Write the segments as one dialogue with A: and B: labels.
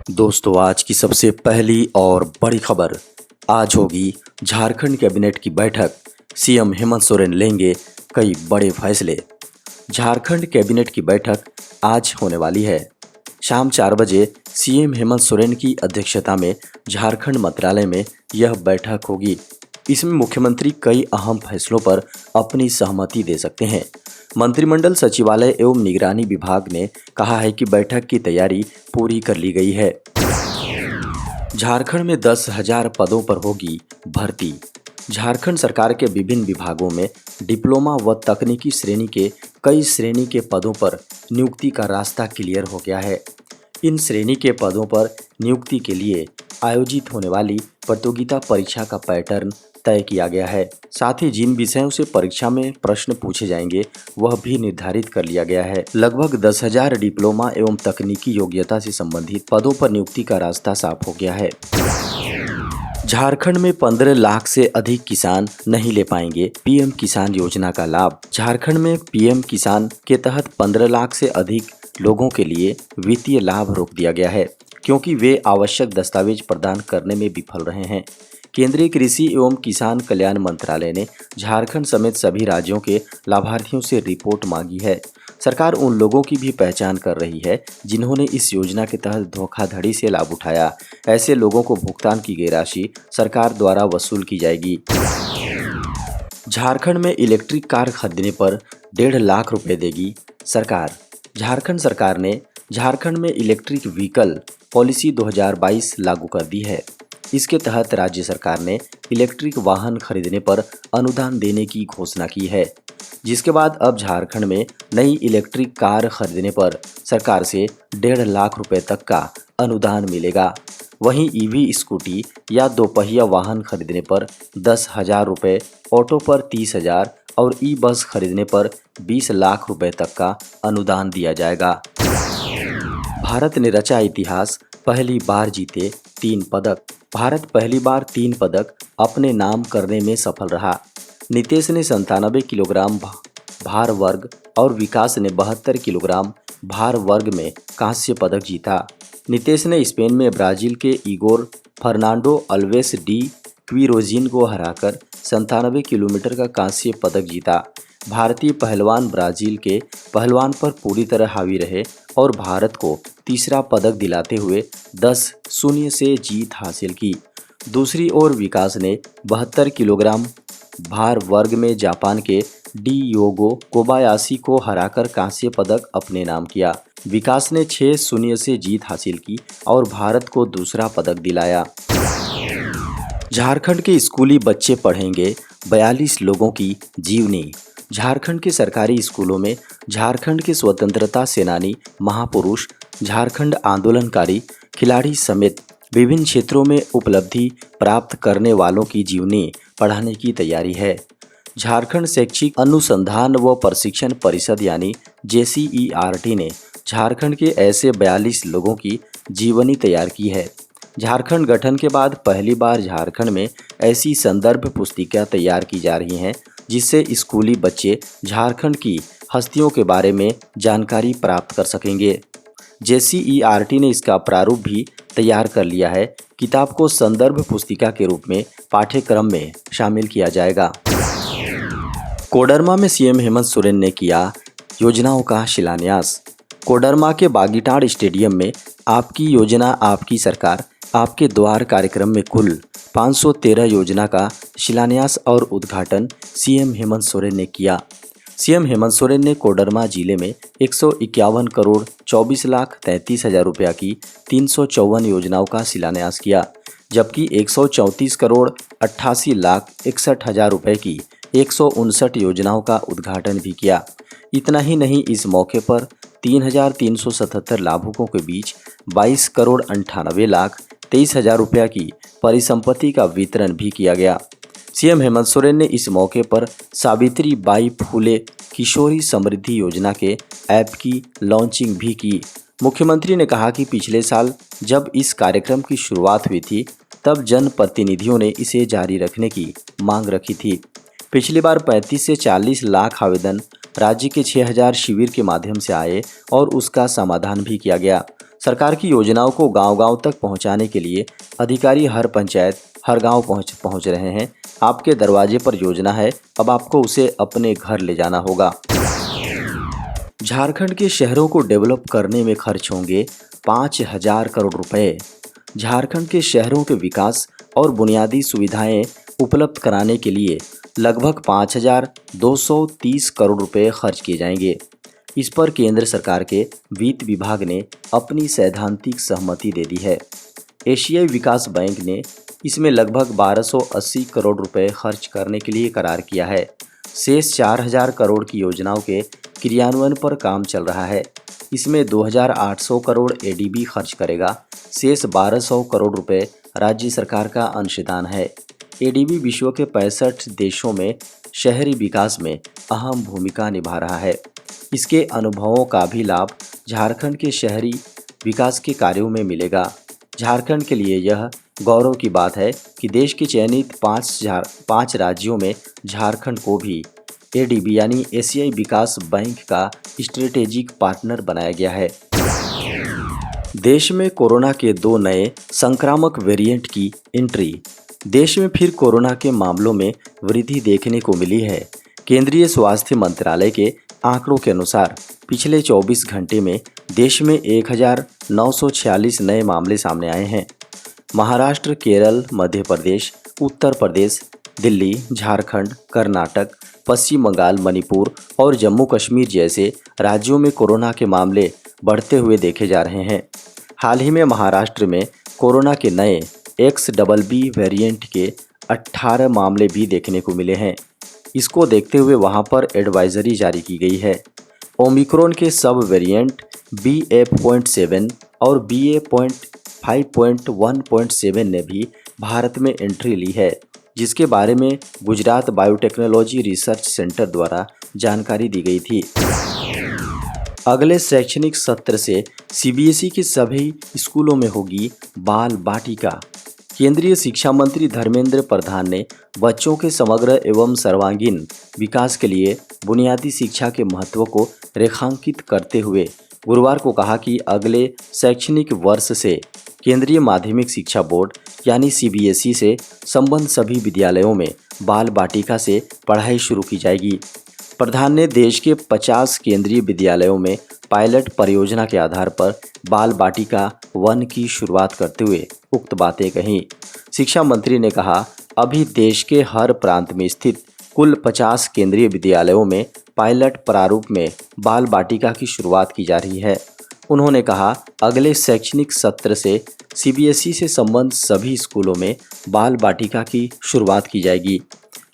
A: दोस्तों, आज की सबसे पहली और बड़ी खबर। आज होगी झारखंड कैबिनेट की बैठक। सीएम हेमंत सोरेन लेंगे कई बड़े फैसले। झारखंड कैबिनेट की बैठक आज होने वाली है। शाम 4 बजे सीएम हेमंत सोरेन की अध्यक्षता में झारखंड मंत्रालय में यह बैठक होगी। इसमें मुख्यमंत्री कई अहम फैसलों पर अपनी सहमति दे सकते हैं। मंत्रिमंडल सचिवालय एवं निगरानी विभाग ने कहा है कि बैठक की तैयारी पूरी कर ली गई है। झारखंड में 10,000 पदों पर होगी भर्ती। झारखंड सरकार के विभिन्न विभागों में डिप्लोमा व तकनीकी श्रेणी के कई श्रेणी के पदों पर नियुक्ति का रास्ता क्लियर हो गया है। इन श्रेणी के पदों पर नियुक्ति के लिए आयोजित होने वाली प्रतियोगिता परीक्षा का पैटर्न तय किया गया है। साथ ही जिन विषयों से परीक्षा में प्रश्न पूछे जाएंगे वह भी निर्धारित कर लिया गया है। लगभग 10,000 डिप्लोमा एवं तकनीकी योग्यता से संबंधित पदों पर नियुक्ति का रास्ता साफ हो गया है। झारखंड में 15 लाख से अधिक किसान नहीं ले पाएंगे पीएम किसान योजना का लाभ। झारखंड में पीएम किसान के तहत 15 लाख से अधिक लोगों के लिए वित्तीय लाभ रोक दिया गया है, क्योंकि वे आवश्यक दस्तावेज प्रदान करने में विफल रहे हैं। केंद्रीय कृषि एवं किसान कल्याण मंत्रालय ने झारखंड समेत सभी राज्यों के लाभार्थियों से रिपोर्ट मांगी है। सरकार उन लोगों की भी पहचान कर रही है जिन्होंने इस योजना के तहत धोखाधड़ी से लाभ उठाया। ऐसे लोगों को भुगतान की गई राशि सरकार द्वारा वसूल की जाएगी। झारखंड में इलेक्ट्रिक कार खरीदने पर 1.5 लाख रुपए देगी सरकार। झारखंड सरकार ने झारखंड में इलेक्ट्रिक व्हीकल पॉलिसी 2022 लागू कर दी है। इसके तहत राज्य सरकार ने इलेक्ट्रिक वाहन खरीदने पर अनुदान देने की घोषणा की है, जिसके बाद अब झारखंड में नई इलेक्ट्रिक कार खरीदने पर सरकार से 1.5 लाख रुपए तक का अनुदान मिलेगा। वहीं ईवी स्कूटी या दोपहिया वाहन खरीदने पर 10,000 रुपये, ऑटो पर 30,000 और ई बस खरीदने पर 20 लाख रुपए तक का अनुदान दिया जाएगा। भारत ने रचा इतिहास, पहली बार जीते 3 पदक। भारत पहली बार 3 पदक अपने नाम करने में सफल रहा। नितेश ने 97 किलोग्राम भार वर्ग और विकास ने 72 किलोग्राम भार वर्ग में कांस्य पदक जीता। नितेश ने स्पेन में ब्राजील के इगोर फर्नांडो अल्वेस डी क्विरोजिन को हराकर 97 किलोमीटर का कांस्य पदक जीता। भारतीय पहलवान ब्राजील के पहलवान पर पूरी तरह हावी रहे और भारत को तीसरा पदक दिलाते हुए 10-0 से जीत हासिल की। दूसरी ओर विकास ने 72 किलोग्राम भार वर्ग में जापान के डियोगो कोबायाशी को हराकर कांस्य पदक अपने नाम किया। विकास ने 6-0 से जीत हासिल की और भारत को दूसरा पदक दिलाया। झारखंड के स्कूली बच्चे पढ़ेंगे 42 लोगों की जीवनी। झारखंड के सरकारी स्कूलों में झारखंड के स्वतंत्रता सेनानी, महापुरुष, झारखंड आंदोलनकारी, खिलाड़ी समेत विभिन्न क्षेत्रों में उपलब्धि प्राप्त करने वालों की जीवनी पढ़ाने की तैयारी है। झारखंड शैक्षिक अनुसंधान व प्रशिक्षण परिषद यानी JCERT ने झारखंड के ऐसे 42 लोगों की जीवनी तैयार की है। झारखंड गठन के बाद पहली बार झारखंड में ऐसी संदर्भ पुस्तिका तैयार की जा रही हैं, जिससे स्कूली बच्चे झारखंड की हस्तियों के बारे में जानकारी प्राप्त कर सकेंगे। JCERT ने इसका प्रारूप भी तैयार कर लिया है। किताब को संदर्भ पुस्तिका के रूप में पाठ्यक्रम में शामिल किया जाएगा। कोडरमा में सीएम हेमंत सोरेन ने किया योजनाओं का शिलान्यास। कोडरमा के बागीटाड़ स्टेडियम में आपकी योजना आपकी सरकार आपके द्वार कार्यक्रम में कुल 513 योजना का शिलान्यास और उद्घाटन सीएम हेमंत सोरेन ने किया। सीएम हेमंत सोरेन ने कोडरमा जिले में 151 करोड़ 24 लाख 33 हजार रुपया की 354 योजनाओं का शिलान्यास किया, जबकि 134 करोड़ 88 लाख 61 हजार रुपये की 159 योजनाओं का उद्घाटन भी किया। इतना ही नहीं, इस मौके पर 3,377 लाभुकों के बीच 22 करोड़ 98 लाख 23 हजार रुपया की परिसंपत्ति का वितरण भी किया गया। सीएम हेमंत सोरेन ने इस मौके पर सावित्री बाई फुले किशोरी समृद्धि योजना के ऐप की लॉन्चिंग भी की। मुख्यमंत्री ने कहा कि पिछले साल जब इस कार्यक्रम की शुरुआत हुई थी, तब जनप्रतिनिधियों ने इसे जारी रखने की मांग रखी थी। पिछली बार 35 से 40 लाख आवेदन राज्य के 6,000 शिविर के माध्यम से आए और उसका समाधान भी किया गया। सरकार की योजनाओं को गांव-गांव तक पहुंचाने के लिए अधिकारी हर पंचायत, हर गांव पहुंच रहे हैं। आपके दरवाजे पर योजना है, अब आपको उसे अपने घर ले जाना होगा। झारखंड के शहरों को डेवलप करने में खर्च होंगे 5,000 करोड़ रुपए। झारखंड के शहरों के विकास और बुनियादी सुविधाएं उपलब्ध कराने के लिए लगभग 5,230 करोड़ रुपए खर्च किए जाएंगे। इस पर केंद्र सरकार के वित्त विभाग ने अपनी सैद्धांतिक सहमति दे दी है। एशियाई विकास बैंक ने इसमें लगभग 1,280 करोड़ रुपए खर्च करने के लिए करार किया है। शेष 4,000 करोड़ की योजनाओं के क्रियान्वयन पर काम चल रहा है। इसमें 2,800 करोड़ एडीबी खर्च करेगा। शेष 1,200 करोड़ रुपए राज्य सरकार का अंशदान है। एडीबी विश्व के 65 देशों में शहरी विकास में अहम भूमिका निभा रहा है। इसके अनुभवों का भी लाभ झारखंड के शहरी विकास के कार्यों में मिलेगा। झारखंड के लिए यह गौरव की बात है कि देश के चयनित 5 राज्यों में झारखंड को भी एडीबी यानी एशियाई विकास बैंक का स्ट्रेटेजिक पार्टनर बनाया गया है। देश में कोरोना के 2 नए संक्रामक वेरिएंट की एंट्री। देश में फिर कोरोना के मामलों में वृद्धि देखने को मिली है। केंद्रीय स्वास्थ्य मंत्रालय के आंकड़ों के अनुसार पिछले 24 घंटे में देश में 1,946 नए मामले सामने आए हैं। महाराष्ट्र, केरल, मध्य प्रदेश, उत्तर प्रदेश, दिल्ली, झारखंड, कर्नाटक, पश्चिम बंगाल, मणिपुर और जम्मू कश्मीर जैसे राज्यों में कोरोना के मामले बढ़ते हुए देखे जा रहे हैं। हाल ही में महाराष्ट्र में कोरोना के नए XBB वेरिएंट के 18 मामले भी देखने को मिले हैं। इसको देखते हुए वहां पर एडवाइजरी जारी की गई है। ओमिक्रॉन के सब वेरिएंट BA.7 और BA.5.1.7 ने भी भारत में एंट्री ली है, जिसके बारे में गुजरात बायोटेक्नोलॉजी रिसर्च सेंटर द्वारा जानकारी दी गई थी। अगले शैक्षणिक सत्र से CBSE के सभी स्कूलों में होगी बाल बाटिका। केंद्रीय शिक्षा मंत्री धर्मेंद्र प्रधान ने बच्चों के समग्र एवं सर्वांगीण विकास के लिए बुनियादी शिक्षा के महत्व को रेखांकित करते हुए गुरुवार को कहा कि अगले शैक्षणिक वर्ष से केंद्रीय माध्यमिक शिक्षा बोर्ड यानी CBSE से संबद्ध सभी विद्यालयों में बाल बाटिका से पढ़ाई शुरू की जाएगी। प्रधान ने देश के 50 केंद्रीय विद्यालयों में पायलट परियोजना के आधार पर बाल बाटिका 1 की शुरुआत करते हुए उक्त बातें कहीं। शिक्षा मंत्री ने कहा, अभी देश के हर प्रांत में स्थित कुल 50 केंद्रीय विद्यालयों में पायलट प्रारूप में बाल बाटिका की शुरुआत की जा रही है। उन्होंने कहा, अगले शैक्षणिक सत्र से CBSE से संबद्ध सभी स्कूलों में बाल बाटिका की शुरुआत की जाएगी।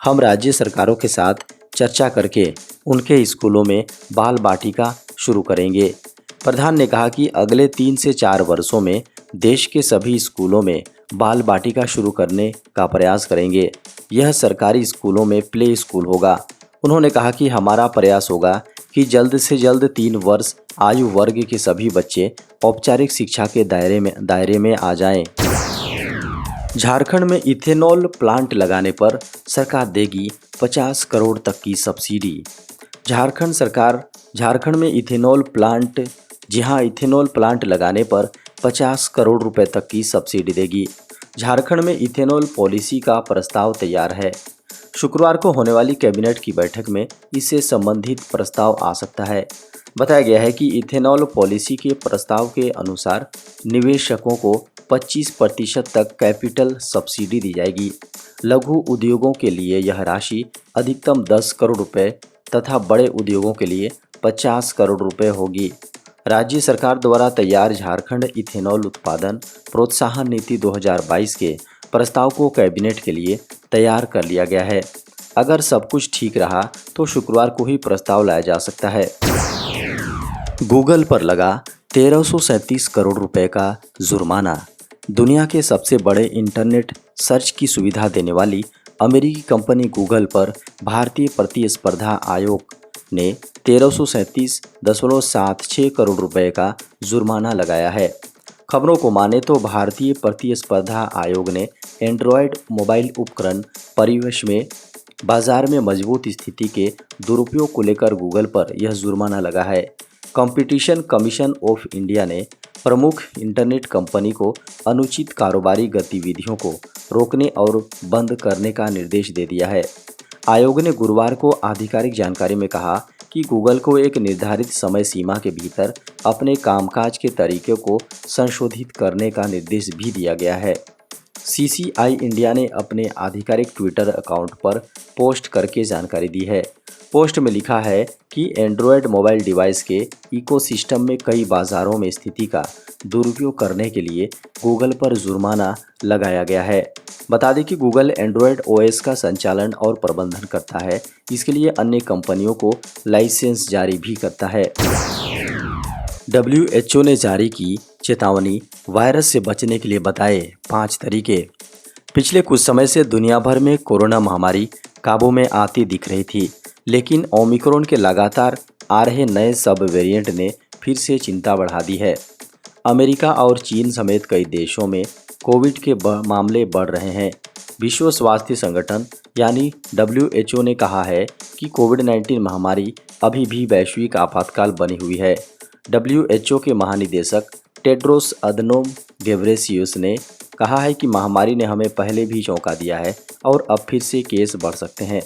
A: हम राज्य सरकारों के साथ चर्चा करके उनके स्कूलों में बाल बाटिका शुरू करेंगे। प्रधान ने कहा कि अगले 3 से 4 वर्षों में देश के सभी स्कूलों में बाल बाटिका शुरू करने का प्रयास करेंगे। यह सरकारी स्कूलों में प्ले स्कूल होगा। उन्होंने कहा कि हमारा प्रयास होगा कि जल्द से जल्द 3 वर्ष आयु वर्ग के सभी बच्चे औपचारिक शिक्षा के दायरे में आ जाएं। झारखंड में इथेनॉल प्लांट लगाने पर सरकार देगी 50 करोड़ तक की सब्सिडी। झारखंड सरकार झारखंड में इथेनॉल प्लांट लगाने पर 50 करोड़ रुपए तक की सब्सिडी देगी। झारखंड में इथेनॉल पॉलिसी का प्रस्ताव तैयार है। शुक्रवार को होने वाली कैबिनेट की बैठक में इससे संबंधित प्रस्ताव आ सकता है। बताया गया है कि इथेनॉल पॉलिसी के प्रस्ताव के अनुसार निवेशकों को 25% तक कैपिटल सब्सिडी दी जाएगी। लघु उद्योगों के लिए यह राशि अधिकतम 10 करोड़ रुपए तथा बड़े उद्योगों के लिए 50 करोड़ रुपए होगी। राज्य सरकार द्वारा तैयार झारखंड इथेनॉल उत्पादन प्रोत्साहन नीति 2022 के प्रस्ताव को कैबिनेट के लिए तैयार कर लिया गया है। अगर सब कुछ ठीक रहा तो शुक्रवार को ही प्रस्ताव लाया जा सकता है। गूगल पर लगा 1337 करोड़ रुपए का जुर्माना। दुनिया के सबसे बड़े इंटरनेट सर्च की सुविधा देने वाली अमेरिकी कंपनी गूगल पर भारतीय प्रतिस्पर्धा आयोग ने 1337.76 करोड़ रुपए का जुर्माना लगाया है। खबरों को माने तो भारतीय प्रतिस्पर्धा आयोग ने एंड्रॉयड मोबाइल उपकरण परिवेश में बाजार में मजबूत स्थिति के दुरुपयोग को लेकर गूगल पर यह जुर्माना लगा है। कंपटीशन कमीशन ऑफ इंडिया ने प्रमुख इंटरनेट कंपनी को अनुचित कारोबारी गतिविधियों को रोकने और बंद करने का निर्देश दे दिया है। आयोग ने गुरुवार को आधिकारिक जानकारी में कहा कि गूगल को एक निर्धारित समय सीमा के भीतर अपने कामकाज के तरीके को संशोधित करने का निर्देश भी दिया गया है। सीसीआई इंडिया ने अपने आधिकारिक ट्विटर अकाउंट पर पोस्ट करके जानकारी दी है। पोस्ट में लिखा है कि एंड्रॉयड मोबाइल डिवाइस के इकोसिस्टम में कई बाजारों में स्थिति का दुरुपयोग करने के लिए गूगल पर जुर्माना लगाया गया है। बता दें कि गूगल एंड्रॉयड ओएस का संचालन और प्रबंधन करता है। इसके लिए अन्य कंपनियों को लाइसेंस जारी भी करता है। WHO ने जारी की चेतावनी, वायरस से बचने के लिए बताए 5 तरीके। पिछले कुछ समय से दुनिया भर में कोरोना महामारी काबू में आती दिख रही थी, लेकिन ओमिक्रॉन के लगातार आ रहे नए सब वेरिएंट ने फिर से चिंता बढ़ा दी है। अमेरिका और चीन समेत कई देशों में कोविड के मामले बढ़ रहे हैं। विश्व स्वास्थ्य संगठन यानी WHO ने कहा है कि कोविड-19 महामारी अभी भी वैश्विक आपातकाल बनी हुई है। WHO के महानिदेशक टेड्रोस अधनोम घेब्रेयेसस ने कहा है कि महामारी ने हमें पहले भी चौंका दिया है और अब फिर से केस बढ़ सकते हैं।